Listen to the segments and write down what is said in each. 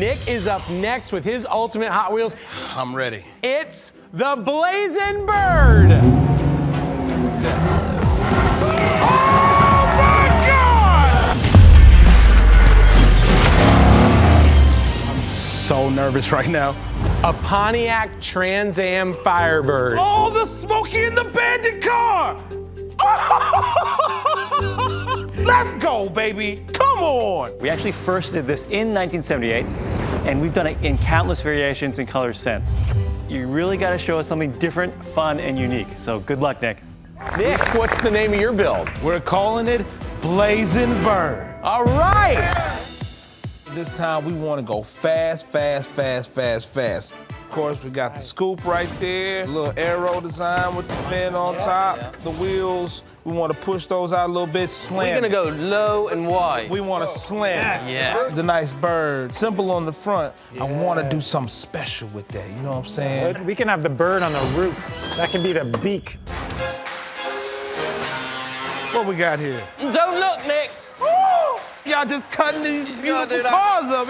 Nick is up next with his ultimate Hot Wheels. I'm ready. It's the Blazing Bird. So nervous right now. A Pontiac Trans Am Firebird. Oh, the Smokey and the Bandit car! Let's go, baby. Come on. We actually first did this in 1978, and we've done it in countless variations and colors since. You really got to show us something different, fun, and unique. So good luck, Nick. Nick, what's the name of your build? We're calling it Blazing Bird. All right. This time we want to go fast, fast, fast, fast, fast. Of course, we got the scoop right there, a little arrow design with the fin on top. The wheels, we want to push those out a little bit, slant. We're gonna go low and wide. We want to slant. Yeah. It's a nice bird, simple on the front. I want to do something special with that, you know what I'm saying? We can have the bird on the roof. That can be the beak. What we got here? Don't look, Nick. Y'all just cutting these gotta beautiful do that. cars up.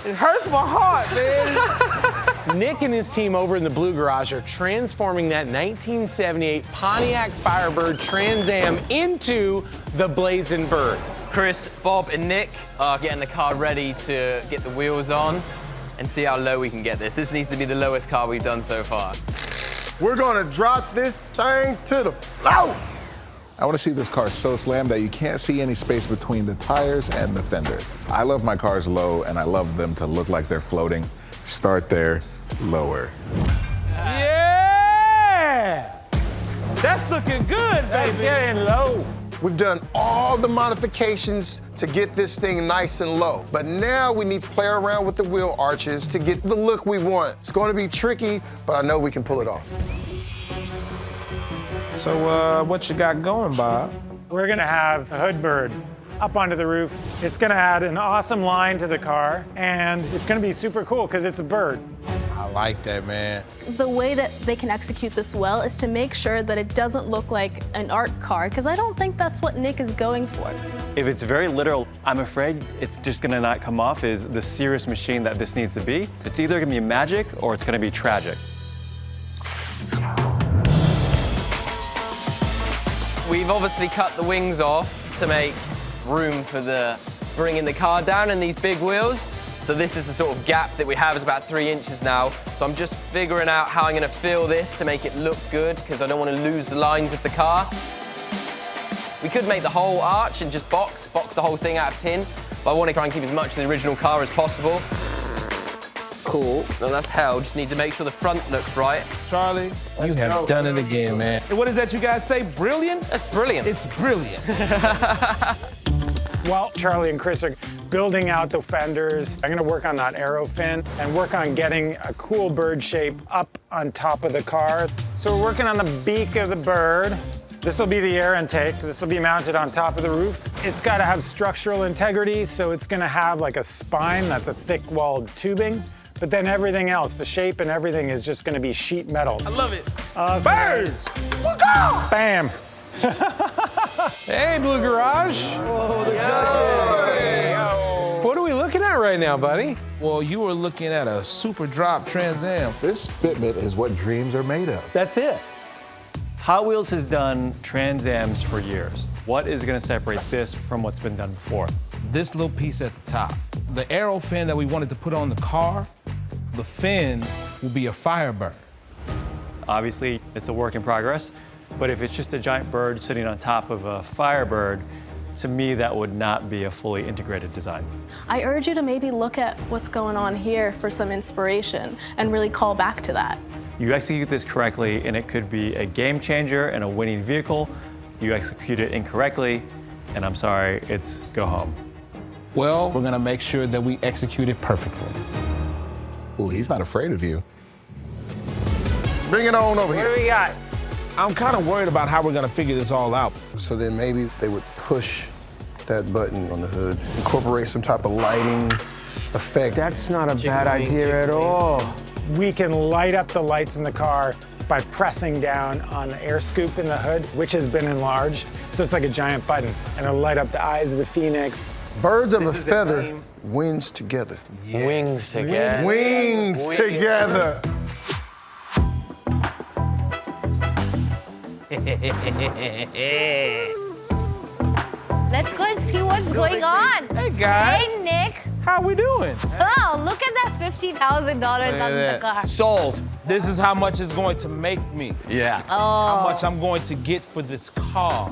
It hurts my heart, man. Nick and his team over in the Blue Garage are transforming that 1978 Pontiac Firebird Trans Am into the Blazing Bird. Chris, Bob, and Nick are getting the car ready to get the wheels on and see how low we can get this. This needs to be the lowest car we've done so far. We're gonna drop this thing to the floor. I want to see this car so slammed that you can't see any space between the tires and the fender. I love my cars low, and I love them to look like they're floating. Start there, lower. Yeah! That's looking good, baby. It's getting low. We've done all the modifications to get this thing nice and low, but now we need to play around with the wheel arches to get the look we want. It's going to be tricky, but I know we can pull it off. So what you got going, Bob? We're gonna have a hood bird up onto the roof. It's gonna add an awesome line to the car, and it's gonna be super cool because it's a bird. I like that, man. The way that they can execute this well is to make sure that it doesn't look like an art car, because I don't think that's what Nick is going for. If it's very literal, I'm afraid it's just gonna not come off as the serious machine that this needs to be. It's either gonna be magic or it's gonna be tragic. We've obviously cut the wings off to make room for bringing the car down and these big wheels. So this is the sort of gap that we have, is about 3 inches now. So I'm just figuring out how I'm gonna fill this to make it look good, because I don't want to lose the lines of the car. We could make the whole arch and just box the whole thing out of tin, but I want to try and keep as much of the original car as possible. Cool, no, that's held. Just need to make sure the front looks right. Charlie, you have done it again, man. And what is that you guys say, brilliant? That's brilliant. It's brilliant. While Charlie and Chris are building out the fenders, I'm gonna work on that arrow fin and work on getting a cool bird shape up on top of the car. So we're working on the beak of the bird. This will be the air intake. This will be mounted on top of the roof. It's got to have structural integrity, so it's going to have like a spine that's a thick-walled tubing. But then everything else, the shape and everything, is just going to be sheet metal. I love it. Birds! Bam! Hey, Blue Garage. What are we looking at right now, buddy? Well, you were looking at a super drop Trans Am. This fitment is what dreams are made of. That's it. Hot Wheels has done Trans Ams for years. What is gonna separate this from what's been done before? This little piece at the top. The arrow fin that we wanted to put on the car, the fin will be a Firebird. Obviously, it's a work in progress, but if it's just a giant bird sitting on top of a Firebird, to me, that would not be a fully integrated design. I urge you to maybe look at what's going on here for some inspiration and really call back to that. You execute this correctly, and it could be a game changer and a winning vehicle. You execute it incorrectly, and I'm sorry, it's go home. Well, we're gonna make sure that we execute it perfectly. Ooh, he's not afraid of you. Bring it on over What here. do we got? I'm kind of worried about how we're gonna figure this all out. So then maybe they would push that button on the hood, incorporate some type of lighting effect. That's not a bad idea at all. We can light up the lights in the car by pressing down on the air scoop in the hood, which has been enlarged. So it's like a giant button, and it'll light up the eyes of the Phoenix, Birds of a feather, wings together. Yes. Wings together. Wings together. Let's go and see what's going on. Hey, guys. Hey, Nick. How we doing? Oh, look at that $50,000 on that. the car. Sold. This is how much it's going to make me. Yeah. How Oh. much I'm going to get for this car.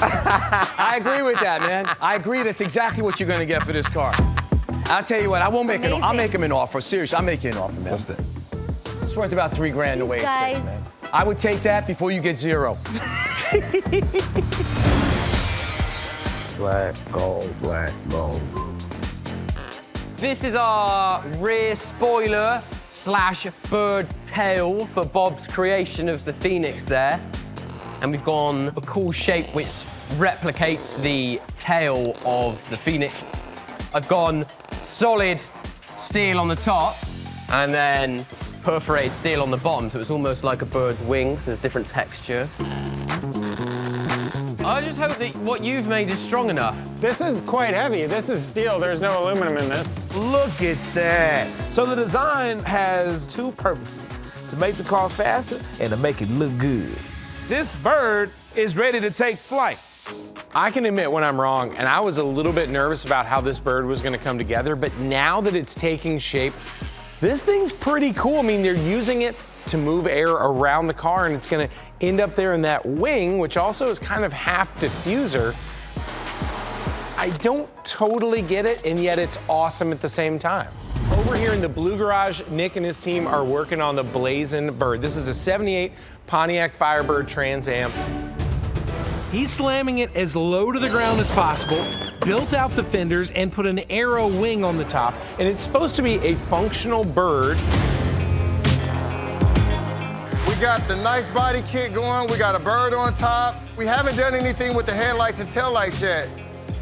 I agree with that, man. I agree. That's exactly what you're gonna get for this car. I'll tell you what. I won't make it. I'll Amazing. make him an offer. Seriously, I'll make you an offer, man. What's that? It's worth about $3 grand the way it Guys. sits, man. I would take that before you get zero. Black, gold, black, gold. This is our rear spoiler / bird tail for Bob's creation of the Phoenix there. And we've gone a cool shape which replicates the tail of the Phoenix. I've gone solid steel on the top and then perforated steel on the bottom, so it's almost like a bird's wing. There's different texture. I just hope that what you've made is strong enough. This is quite heavy. This is steel. There's no aluminum in this. Look at that. So the design has two purposes, to make the car faster and to make it look good. This bird is ready to take flight. I can admit when I'm wrong, and I was a little bit nervous about how this bird was gonna come together, but now that it's taking shape, this thing's pretty cool. I mean, they're using it to move air around the car, and it's gonna end up there in that wing, which also is kind of half diffuser. I don't totally get it, and yet it's awesome at the same time. Over here in the Blue Garage, Nick and his team are working on the Blazin' Bird. This is a '78 Pontiac Firebird Trans Am. He's slamming it as low to the ground as possible, built out the fenders, and put an arrow wing on the top, and it's supposed to be a functional bird. We got the nice body kit going. We got a bird on top. We haven't done anything with the headlights and taillights yet.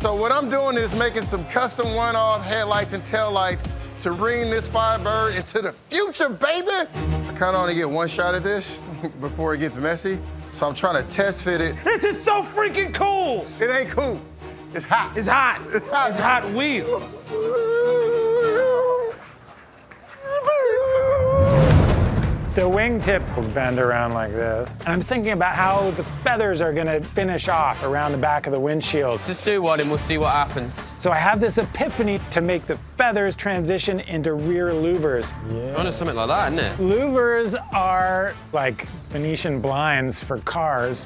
So what I'm doing is making some custom one-off headlights and taillights to bring this Firebird into the future, baby. I kind of only get one shot at this before it gets messy. So I'm trying to test fit it. This is so freaking cool. It ain't cool. It's hot. It's hot. It's hot. It's Hot Wheels. The wingtip will bend around like this. And I'm thinking about how the feathers are gonna finish off around the back of the windshield. Just do one and we'll see what happens. So I have this epiphany to make the feathers transition into rear louvers. Kind of something like that, isn't it? Louvers are like Venetian blinds for cars.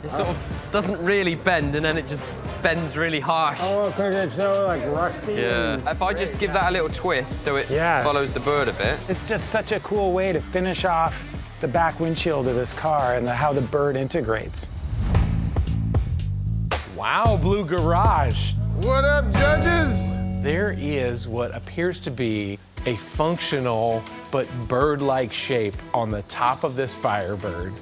It sort of doesn't really bend and then it just bends really harsh. Oh, because it's so like rusty. Yeah. If I just give that a little twist so it follows the bird a bit. It's just such a cool way to finish off the back windshield of this car and how the bird integrates. Wow, Blue Garage. What up, judges? There is what appears to be a functional but bird-like shape on the top of this Firebird.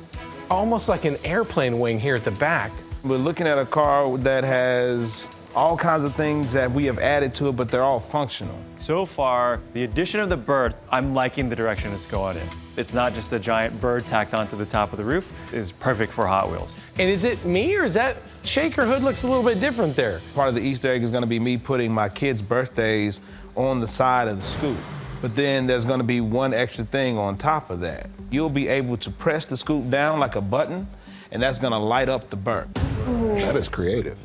Almost like an airplane wing here at the back. We're looking at a car that has all kinds of things that we have added to it, but they're all functional. So far, the addition of the bird, I'm liking the direction it's going in. It's not just a giant bird tacked onto the top of the roof. It's perfect for Hot Wheels. And is it me, or is that shaker hood looks a little bit different there? Part of the Easter egg is gonna be me putting my kids' birthdays on the side of the scoop. But then there's gonna be one extra thing on top of that. You'll be able to press the scoop down like a button, and that's gonna light up the bird. That is creative.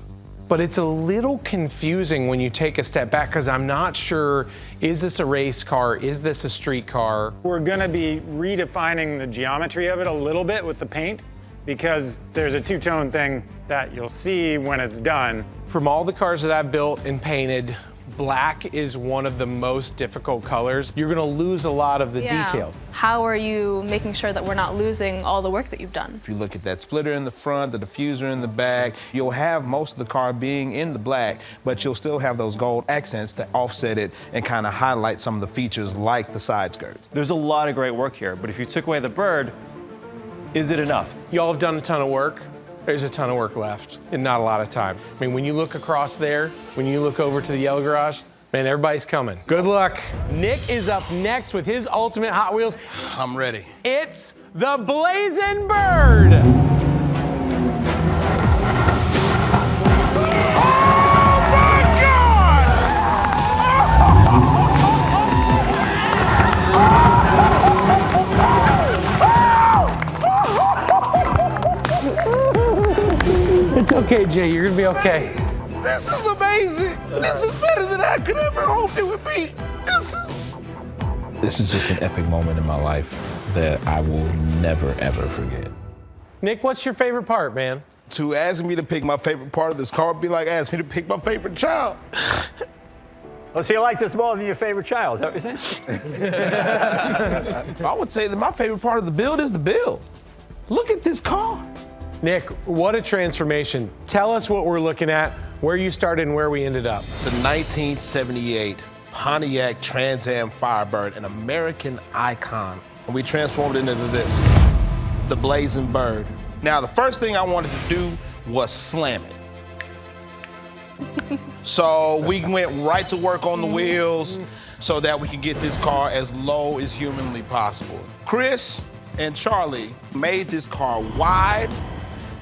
But it's a little confusing when you take a step back, because I'm not sure, is this a race car? Is this a street car? We're gonna be redefining the geometry of it a little bit with the paint, because there's a two-tone thing that you'll see when it's done. From all the cars that I've built and painted, black is one of the most difficult colors. You're gonna lose a lot of the detail. How are you making sure that we're not losing all the work that you've done? If you look at that splitter in the front, the diffuser in the back, you'll have most of the car being in the black, but you'll still have those gold accents to offset it and kind of highlight some of the features like the side skirts. There's a lot of great work here, but if you took away the bird, is it enough? Y'all have done a ton of work. There's a ton of work left and not a lot of time. I mean, when you look across there, when you look over to the yellow garage, man, everybody's coming. Good luck. Nick is up next with his ultimate Hot Wheels. I'm ready. It's the Blazin' Bird. okay, Jay. You're gonna be okay. This is amazing. This is better than I could ever hope it would be. This is just an epic moment in my life that I will never, ever forget. Nick, what's your favorite part, man? To ask me to pick my favorite part of this car would be like asking me to pick my favorite child. Oh, so you like this more than your favorite child, is that what you're saying? I would say that my favorite part of the build is the build. Look at this car. Nick, what a transformation. Tell us what we're looking at, where you started and where we ended up. The 1978 Pontiac Trans Am Firebird, an American icon. And we transformed it into this, the Blazing Bird. Now, the first thing I wanted to do was slam it. So we went right to work on the wheels so that we could get this car as low as humanly possible. Chris and Charlie made this car wide.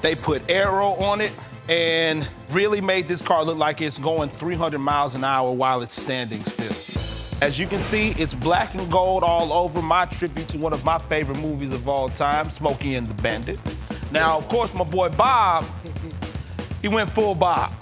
They put aero on it and really made this car look like it's going 300 miles an hour while it's standing still. As you can see, it's black and gold all over, my tribute to one of my favorite movies of all time, Smokey and the Bandit. Now, of course, my boy Bob, he went full Bob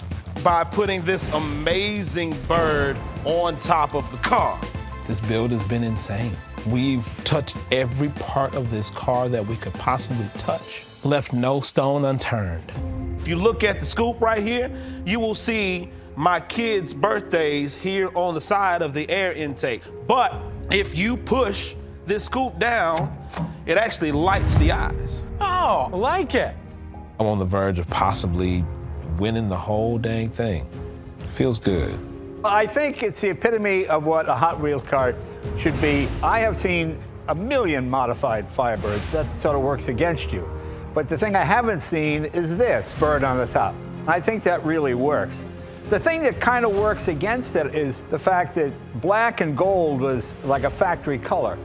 by putting this amazing bird on top of the car. This build has been insane. We've touched every part of this car that we could possibly touch, left no stone unturned. If you look at the scoop right here, you will see my kids' birthdays here on the side of the air intake. But if you push this scoop down, it actually lights the eyes. Oh, I like it. I'm on the verge of possibly winning the whole dang thing. Feels good. I think it's the epitome of what a Hot Wheels car should be. I have seen a million modified Firebirds. That sort of works against you. But the thing I haven't seen is this bird on the top. I think that really works. The thing that kind of works against it is the fact that black and gold was like a factory color.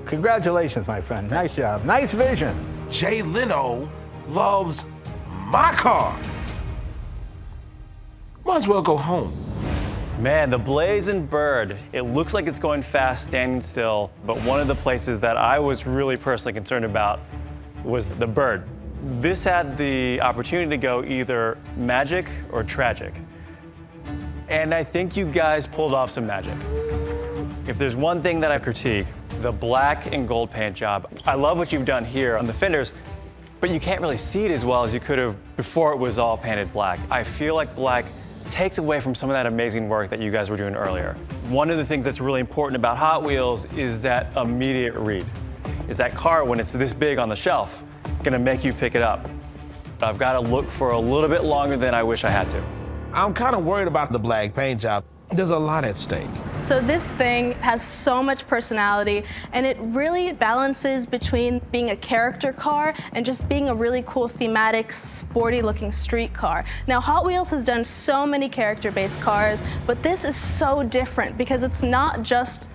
Congratulations, my friend. Nice job. Nice vision. Jay Leno loves my car. Might as well go home. Man, the Blazing Bird, it looks like it's going fast, standing still, but one of the places that I was really personally concerned about was the bird. This had the opportunity to go either magic or tragic. And I think you guys pulled off some magic. If there's one thing that I critique, the black and gold paint job. I love what you've done here on the fenders, but you can't really see it as well as you could have before it was all painted black. I feel like black takes away from some of that amazing work that you guys were doing earlier. One of the things that's really important about Hot Wheels is that immediate read. Is that car, when it's this big on the shelf, gonna make you pick it up? But I've gotta look for a little bit longer than I wish I had to. I'm kind of worried about the black paint job. There's a lot at stake. So this thing has so much personality, and it really balances between being a character car and just being a really cool thematic, sporty-looking street car. Now, Hot Wheels has done so many character-based cars, but this is so different because it's not just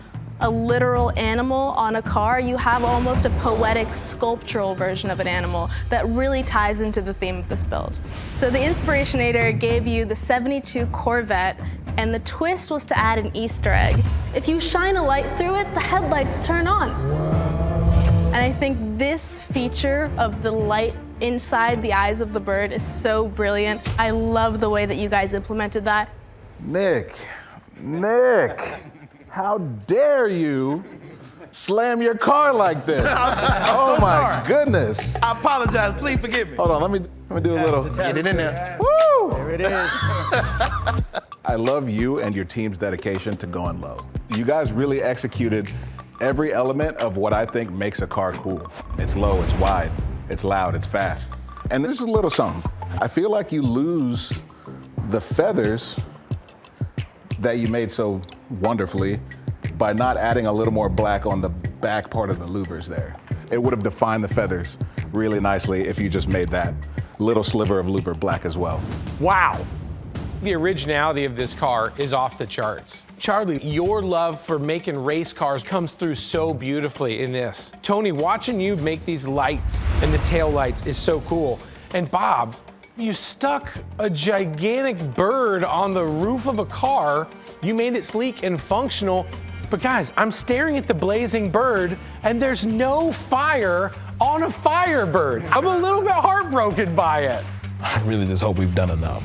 a literal animal on a car. You have almost a poetic, sculptural version of an animal that really ties into the theme of this build. So the Inspirationator gave you the 72 Corvette, and the twist was to add an Easter egg. If you shine a light through it, the headlights turn on. And I think this feature of the light inside the eyes of the bird is so brilliant. I love the way that you guys implemented that. Nick, how dare you slam your car like this? Oh my goodness. I apologize, please forgive me. Hold on, let me do a little. Get it in there. Woo! There it is. I love you and your team's dedication to going low. You guys really executed every element of what I think makes a car cool. It's low, it's wide, it's loud, it's fast. And there's a little something. I feel like you lose the feathers that you made so wonderfully by not adding a little more black on the back part of the louvers there. It would have defined the feathers really nicely if you just made that little sliver of louver black as well. Wow. The originality of this car is off the charts. Charlie, your love for making race cars comes through so beautifully in this. Tony, watching you make these lights and the tail lights is so cool. And Bob, you stuck a gigantic bird on the roof of a car. You made it sleek and functional. But guys, I'm staring at the Blazing Bird and there's no fire on a Firebird. I'm a little bit heartbroken by it. I really just hope we've done enough.